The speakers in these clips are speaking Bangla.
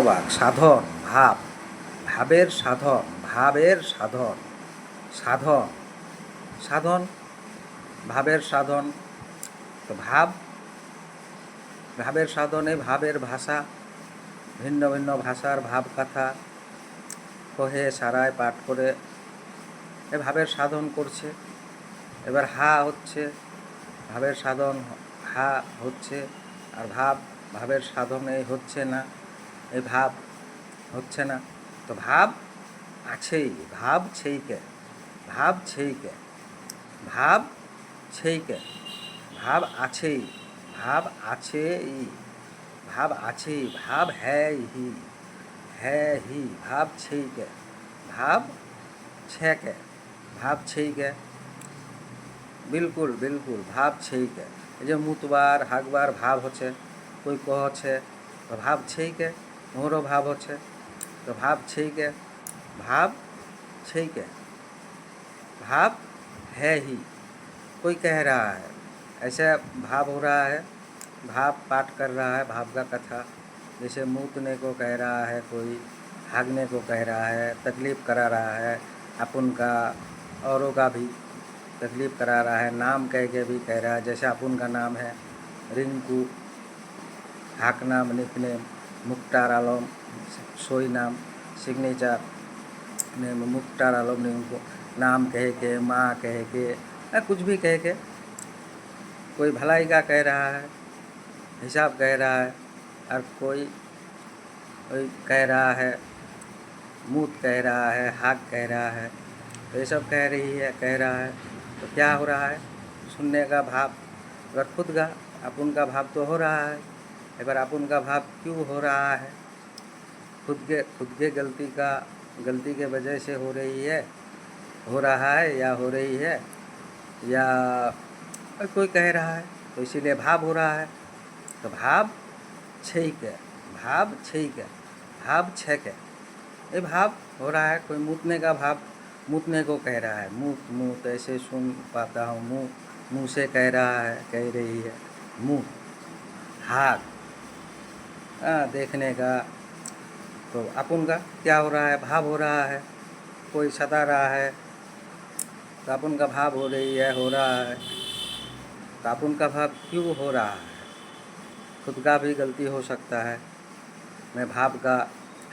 বাক সাধন ভাব, ভাবের সাধন, ভাবের সাধন, সাধন, সাধন, ভাবের সাধন। তো ভাব, ভাবের সাধনে ভাবের ভাষা, ভিন্ন ভিন্ন ভাষার ভাব কথা কহে সারায় পাঠ করে এ ভাবের সাধন করছে। এবার হা হচ্ছে ভাবের সাধন, হা হচ্ছে, আর ভাব ভাবের সাধনে হচ্ছে না, এই ভাব হচ্ছে না। তো ভাব আছেই, ভাব ছেইকে, ভাব ছেইকে, ভাব ছেইকে, ভাব আছেই, ভাব আছেই, ভাব আছেই, ভাব হ্যাঁ হি, হ্যাঁ হি, ভাব ছেইকে, ভাব ছেকে, ভাব ছেইকে, বিলকুল বিলকুল ভাব ছেইকে। এই যে মুতবার হাগবার ভাব হচ্ছে, কই কহ হচ্ছে, তো ভাব ছেইকে, মোরও ভাব হচ্ছে, तो भाव छेके, भाव छेके, भाव है ही, कोई कह रहा है, ऐसे भाव हो रहा है, भाव पाठ कर रहा है भाव का कथा। जैसे मूतने को कह रहा है कोई, भागने को कह रहा है, तकलीफ़ करा रहा है, अपन का औरों का भी तकलीफ़ करा रहा है, नाम कह के भी कह रहा है। जैसे अपन का नाम है रिंकू, हाक नाम, निकनेम मुख्तार आलम, सोई नाम, सिग्नेचर नेम मुख्तार आलम ने उनको नाम कह के, माँ कह के, कुछ भी कह के, कोई भलाई का कह रहा है, हिसाब कह रहा है, और कोई कह रहा है, मूत कह रहा है, हाक कह रहा है, तो ये सब कह रही है, कह रहा है। तो क्या हो रहा है, सुनने का भाव, अगर खुद का अपन का भाव तो हो रहा है, अगर अपन का भाव क्यों हो रहा है, खुद के गलती के वजह से हो रही है, हो रहा है या हो रही है, या कोई कह रहा है, तो इसीलिए भाव हो रहा है। तो भाव छेके, भाव छेके, भाव छेके, ये भाव हो रहा है। कोई मूतने का भाव, मूतने को कह रहा है, मूत मूत ऐसे सुन पाता हूँ, मुँह से कह रहा है, कह रही है, मुँह, हाथ, देखने का। तो अपन का क्या हो रहा है, भाव हो रहा है। कोई सता रहा है तो अपन का भाव हो रही है, हो रहा है। तो अपन का भाव क्यों हो रहा है, खुद का भी गलती हो सकता है। मैं भाव का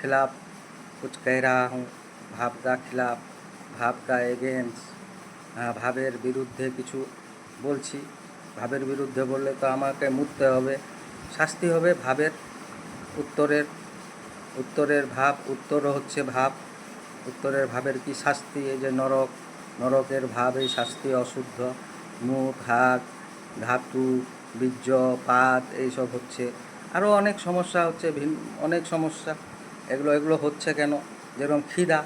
खिलाफ कुछ कह रहा हूँ, भाव का खिलाफ, भाव का एगेंस्ट, ভাবের বিরুদ্ধে কিছু বলছি। ভাবের বিরুদ্ধে বললে তো আমাকে মুততে হবে, শাস্তি হবে ভাবের। উত্তরের ভাব, উত্তর হচ্ছে ভাব, উত্তরের ভাবের কি শাস্তি, এই যে নরক, নরকের ভাব, এই শাস্তি অশুদ্ধ, মুখ, হাত, ধাতু, বীর্য, পাত, এইসব হচ্ছে। আরও অনেক সমস্যা হচ্ছে, অনেক সমস্যা। এগুলো হচ্ছে কেন, যেরকম খিদা,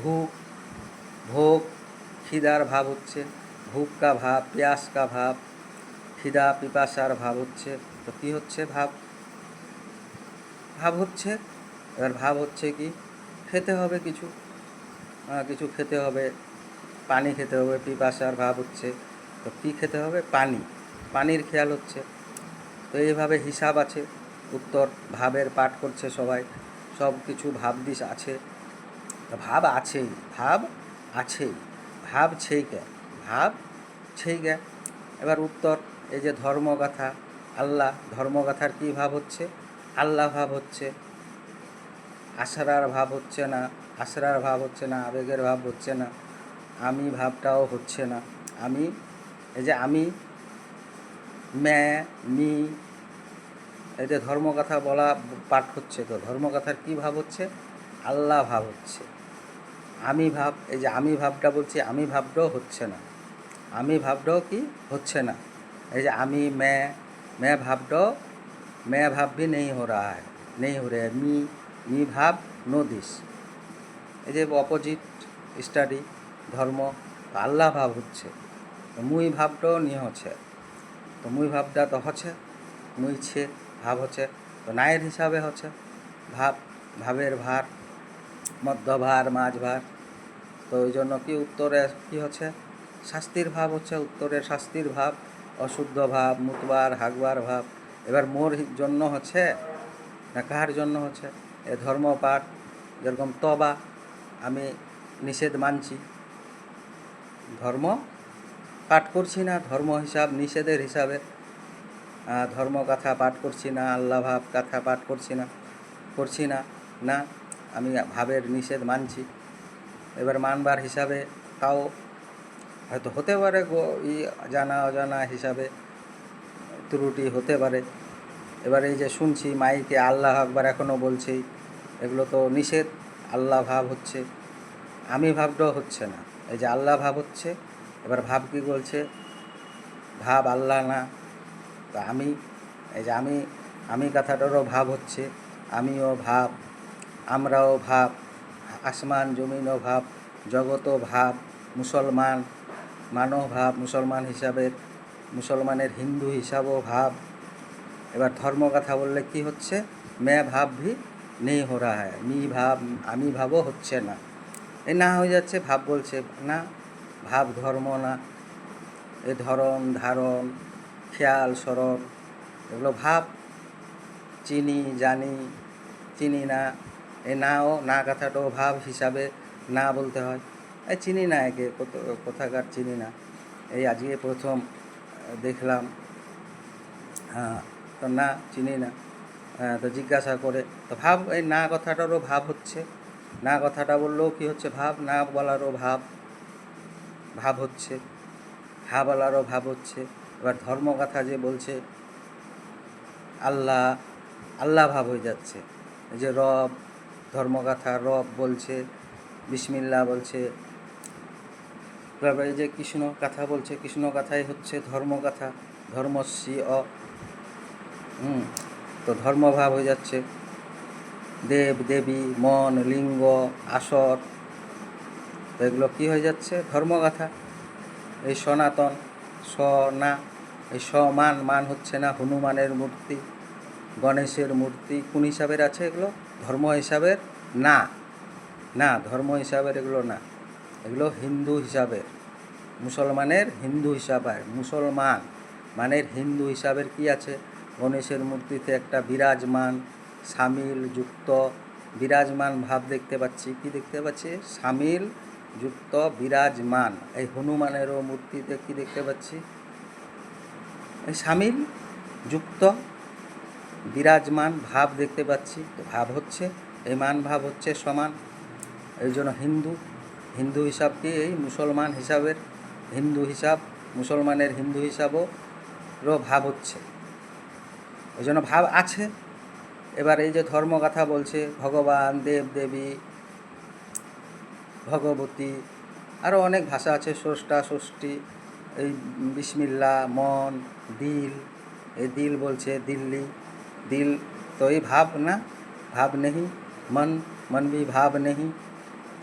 ভूख, ভোগ, খিদার ভাব হচ্ছে, ভूख का भाव, प्यास का भाव, খিদা পিপাসার ভাব হচ্ছে। তো কী হচ্ছে, ভাব হচ্ছে। এবার ভাব হচ্ছে কি, খেতে হবে কিছু, কিছু খেতে হবে, পানি খেতে হবে, পিপাসার ভাব হচ্ছে। তো কী খেতে হবে, পানি, পানির খেয়াল হচ্ছে। তো এইভাবে হিসাব আছে, উত্তর ভাবের পাঠ করছে সবাই, সব কিছু ভাব দিস আছে। তো ভাব আছেই, ভাব আছেই, ভাব ছেইকে, ভাব ছেইকে। এবার উত্তর, এই যে ধর্মগাথা, আল্লাহ, ধর্মগাথার কী ভাব হচ্ছে, আল্লাহ ভাব হচ্ছে। আশরার ভাব হচ্ছে না, আশরার ভাব হচ্ছে না, আবেগের ভাব হচ্ছে না, আমি ভাবটাও হচ্ছে না। আমি, এই যে আমি, ম্যা, মি, এই যে ধর্মগাথা বলা পাঠ হচ্ছে, তো ধর্মগাথার কী ভাব হচ্ছে, আল্লাহ ভাব হচ্ছে। আমি ভাব, এই যে আমি ভাবটা বলছি, আমি ভাবটাও হচ্ছে না, আমি ভাবটাও কি হচ্ছে না। এই যে আমি, मैं भावटाও, मैं भाव भी नहीं हो रहा है, नहीं हो रहा है। মি ভাব, নো দিস, এই যে অপোজিট স্টাডি, ধর্ম, আল্লাহ ভাব হচ্ছে। তো মুই ভাবটাও নিয়ে হচ্ছে, তো মুই ভাবটা তো হচ্ছে, মুই ছে ভাব হচ্ছে। তো নায়ের হিসাবে হচ্ছে ভাব, ভাবের ভার, মধ্যভার, মাঝভার। তো ওই জন্য কি উত্তরে কী হচ্ছে, শাস্তির ভাব হচ্ছে, উত্তরের শাস্তির ভাব, অশুদ্ধ ভাব, মুতবার হাগবার ভাব। এবার মোর জন্য হচ্ছে না কার জন্য হচ্ছে? এ ধর্মপাঠ, যেরকম তবা, আমি নিষেধ মানছি, ধর্ম পাঠ করছি না, ধর্ম হিসাব নিষেধের হিসাবে ধর্ম কথা পাঠ করছি না, আল্লাহ ভাব কথা পাঠ করছি না, না, আমি ভাবের নিষেধ মানছি। এবার মানবার হিসাবে তাও হয়তো হতে পারে জানা অজানা হিসাবে ত্রুটি হতে পারে। এবার এই যে শুনছি মাইকে আল্লাহ আকবার এখনও বলছি, এগুলো তো নিষেধ, আল্লাহ ভাব হচ্ছে, আমি ভাবটাও হচ্ছে না, এই যে আল্লাহ ভাব হচ্ছে। এবার ভাব কি বলছে? ভাব আল্লাহ না, তো আমি, এই যে আমি কথাটারও ভাব হচ্ছে, আমিও ভাব, আমরাও ভাব, আসমান জমিনও ভাব, জগতও ভাব, মানও ভাব, মুসলমানের হিন্দু হিসাবও ভাব। এবার ধর্ম কথা বললে কি হচ্ছে? ভাব ভি নেই হো রা হ্যায়, ভাব, আমি ভাবও হচ্ছে না, এই না হয়ে যাচ্ছে। ভাব বলছে না, ভাব ধর্ম না, এই ধরন ধারণ খেয়াল স্মরণ এগুলো ভাব, চিনি জানি চিনি না, এই না কথাটাও ভাব হিসাবে না বলতে হয়। এই চিনি না, একে কোথাকার চিনি না, এই আজকে প্রথম দেখলাম, হ্যাঁ, তো না চিনি না, তো জিজ্ঞাসা করে, তো ভাব, এই না কথাটারও ভাব হচ্ছে, না কথাটা বললেও কি হচ্ছে? ভাব, না বলারও ভাব হচ্ছে, হা বলারও ভাব হচ্ছে। এবার ধর্ম কথা যে বলছে আল্লাহ ভাব হয়ে যাচ্ছে, এই যে রব, ধর্মগাথা রব বলছে, বিসমিল্লাহ বলছে, এই যে কৃষ্ণ কথা বলছে, কৃষ্ণ কথাই হচ্ছে ধর্মগাথা, ধর্মশ্রী তো ধর্মভাব হয়ে যাচ্ছে, দেব দেবী মন লিঙ্গ আসর, তো এগুলো কী হয়ে যাচ্ছে? ধর্মগাথা। এই সনাতন না, এই মান হচ্ছে না, হনুমানের মূর্তি, গণেশের মূর্তি কোন হিসাবের আছে? এগুলো ধর্ম হিসাবের না, ধর্ম হিসাবের এগুলো না, এগুলো হিন্দু হিসাবের, মুসলমানের হিন্দু হিসাবে, মুসলমান মানের হিন্দু হিসাবের কি আছে? গণেশের মূর্তিতে একটা বিরাজমান সামিল যুক্ত বিরাজমান ভাব দেখতে পাচ্ছি, কি দেখতে পাচ্ছি? সামিল যুক্ত বিরাজমান। এই হনুমানেরও মূর্তিতে কি দেখতে পাচ্ছি? এই সামিল যুক্ত বিরাজমান ভাব দেখতে পাচ্ছি। তো ভাব হচ্ছে, এই মান ভাব হচ্ছে সমান, এই জন্য হিন্দু হিসাব কি? এই মুসলমান হিসাবের হিন্দু হিসাব, মুসলমানের হিন্দু হিসাবও ভাব হচ্ছে, এই জন্য ভাব আছে। এবার এই যে ধর্মগাথা বলছে, ভগবান, দেব দেবী, ভগবতী, আরও অনেক ভাষা আছে, স্রষ্টা ষষ্ঠী, এই বিসমিল্লা, মন, দিল, এই দিল বলছে দিল্লি, दिल तो ये भाव ना, भाव नहीं, मन भी भाव नहीं,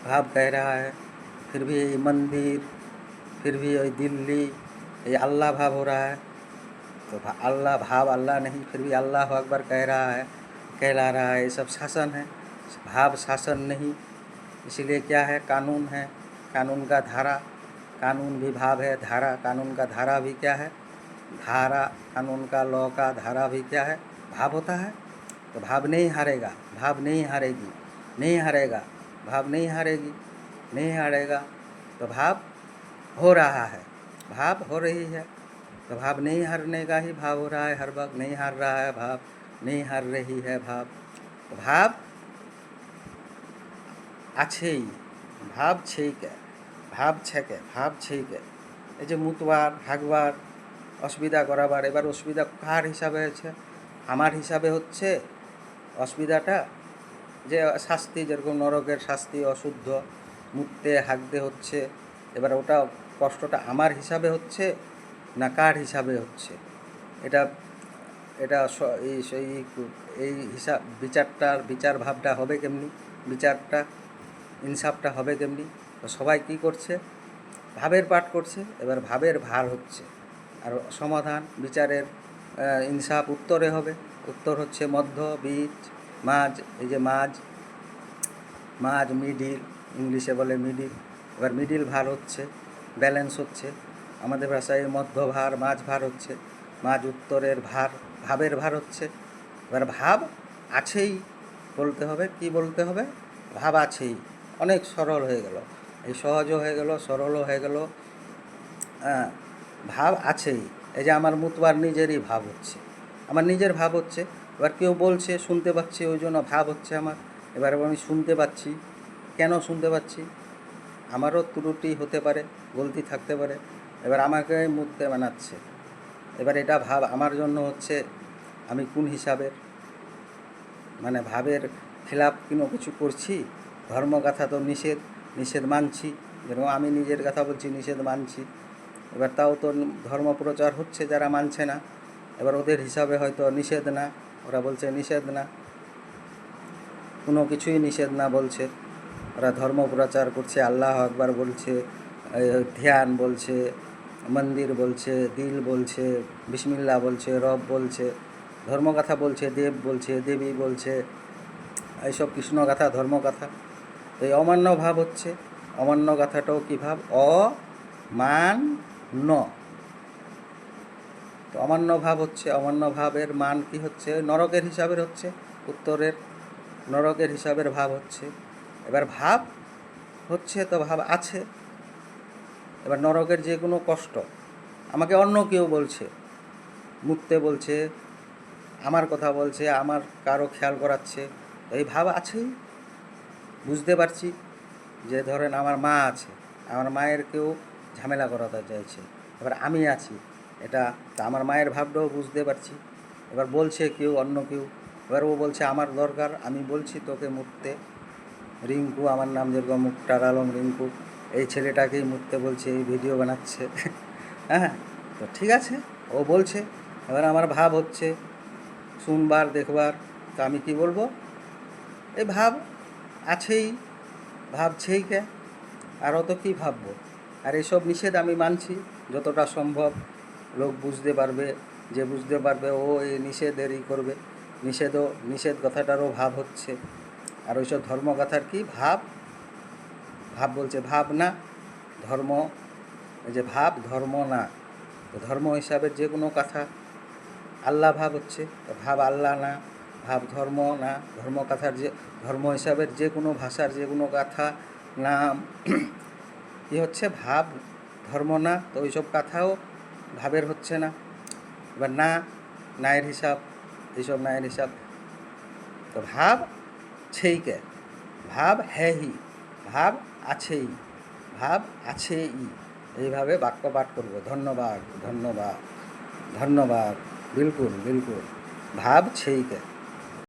भाव कह रहा है, फिर भी ये मंदिर, फिर भी ये दिल्ली, ये अल्लाह भाव हो रहा है, तो अल्लाह भाव अल्लाह नहीं, फिर भी अल्लाह अकबर कहला रहा है, ये सब शासन है, भाव शासन नहीं। इसलिए क्या है? कानून है, कानून का धारा, कानून भी भाव है, धारा, कानून का धारा भी क्या है? धारा, कानून का लॉ का धारा भी क्या है? भाव होता है। तो भाव नहीं हारेगा, भाव नहीं हारेगी, नहीं हारेगा, भाव नहीं हारेगी, नहीं हारेगा, तो भाव हो रहा है, भाव हो रही है, तो भाव नहीं हारने का ही भाव हो रहा है, हर वक्त नहीं हार रहा है भाव, नहीं हार रही है भाव, तो भाव আছেই, ভাব ছেইকে, ভাব ছেকে, ভাব ছেইকে, এই যে মুতবার হাগবার অসুবিধা করাবার, এবার অসুবিধা কার হিসাবে হচ্ছে? আমার হিসাবে হচ্ছে অসুবিধাটা, যে শাস্তি, যেরকম নরকের শাস্তি, অশুদ্ধ মুততে হাগতে হচ্ছে, এবার ওটা কষ্টটা আমার হিসাবে হচ্ছে না কার হিসাবে হচ্ছে? এটা এটা এই হিসাব বিচার ভাবটা হবে কেমনি? বিচারটা ইনসাফটা হবে কেমনি? তো সবাই কী করছে? ভাবের পাঠ করছে, এবার ভাবের ভার হচ্ছে, আর সমাধান বিচারের ইনসাফ উত্তরে হবে, উত্তর হচ্ছে মধ্য, বীজ, মাঝ, এই যে মাঝ মিডিল, ইংলিশে বলে মিডিল, এবার মিডিল ভার হচ্ছে, ব্যালেন্স হচ্ছে, আমাদের ভাষায় মধ্য ভার, মাঝ ভার হচ্ছে, মাঝ উত্তরের ভার, ভাবের ভার হচ্ছে। এবার ভাব আছেই বলতে হবে। কি বলতে হবে? ভাব আছেই। অনেক সরল হয়ে গেল, এই সহজও হয়ে গেল, সরলও হয়ে গেল। হ্যাঁ, ভাব আছেই। এই যে আমার মুতবার নিজেরই ভাব হচ্ছে, আমার নিজের ভাব হচ্ছে। এবার কেউ বলছে, শুনতে পাচ্ছি, ওই জন্য ভাব হচ্ছে আমার। এবার আমি শুনতে পাচ্ছি, কেন শুনতে পাচ্ছি? আমারও ত্রুটি হতে পারে, গলতি থাকতে পারে। এবার আমাকে মুততে বানাচ্ছে, এবার এটা ভাব আমার জন্য হচ্ছে। আমি কোন হিসাবের, মানে ভাবের খেলাপ কোনো কিছু করছি? ধর্মকথা তো নিষেধ, নিষেধ মানছি। যেরকম আমি নিজের কথা বলছি, নিষেধ মানছি। এবার তাও তো ধর্ম প্রচার হচ্ছে, যারা মানছে না, এবার ওদের হিসাবে হয়তো নিষেধ না, ওরা বলছে নিষেধ না, কোনো কিছুই নিষেধ না বলছে। ওরা ধর্ম প্রচার করছে, আল্লাহ আকবার বলছে, ধ্যান বলছে, মন্দির বলছে, দিল বলছে, বিসমিল্লাহ বলছে, রব বলছে, ধর্মকথা বলছে, দেব বলছে, দেবী বলছে, এইসব কৃষ্ণগাথা, ধর্মকথা। এই অমান্য ভাব হচ্ছে। অমান্য গাথাটাও কী ভাব? অমান্য। তো অমান্য ভাব হচ্ছে। অমান্য ভাবের মান কি হচ্ছে? নরকের হিসাবের হচ্ছে, উত্তরের নরকের হিসাবের ভাব হচ্ছে। এবার ভাব হচ্ছে তো ভাব আছে। এবার নরকের যে কোনো কষ্ট আমাকে অন্য কেউ বলছে, মুততে বলছে, আমার কথা বলছে, আমার কারো খেয়াল করাচ্ছে, এই ভাব আছেই। বুঝতে পারছি যে ধরেন আমার মা আছে, আমার মায়ের কেউ ঝামেলা করাতে চাইছে, এবার আমি আছি, এটা তা আমার মায়ের ভাবটাও বুঝতে পারছি। এবার বলছে কেউ, অন্য কেউ, এবার ও বলছে আমার দরকার, আমি বলছি তোকে মুততে। রিঙ্কু আমার নাম, যেরকম মুক্তার আলম রিঙ্কু, এই ছেলেটাকেই মুততে বলছে, এই ভিডিও বানাচ্ছে। হ্যাঁ, তো ঠিক আছে, ও বলছে। এবার আমার ভাব হচ্ছে শুনবার, দেখবার। তো আমি কি বলবো? এই ভাব আছেই, ভাবছেই কে, আর অত কী ভাববো? আর এসব নিষেধ আমি মানছি যতটা সম্ভব। লোক বুঝতে পারবে, যে বুঝতে পারবে ও এই নিষেধেরই করবে। নিষেধও, নিষেধ কথাটারও ভাব হচ্ছে। আর ওইসব ধর্মকথার কি ভাব? ভাব বলছে ভাব না, ধর্ম। এই যে ভাব, ধর্ম না। তো ধর্ম হিসাবের যে কোনো কথা, আল্লাহ ভাব হচ্ছে, তো ভাব আল্লাহ না, ভাব ধর্ম না। ধর্মকথার যে ধর্ম হিসাবের যে কোনো ভাষার যে কোনো কথা, নাম কী হচ্ছে? ভাব, ধর্ম না। তো ওইসব কথাও ভাবের হচ্ছে না। এবার না, নায়ের হিসাব, এইসব নায়ের হিসাব। তো ভাব ছেইকে, ভাব হ্যাহি, ভাব আছেই, ভাব আছেই। এইভাবে বাক্য পাঠ করব। ধন্যবাদ, ধন্যবাদ, ধন্যবাদ। বিলকুল, বিলকুল। ভাব ছেইকে।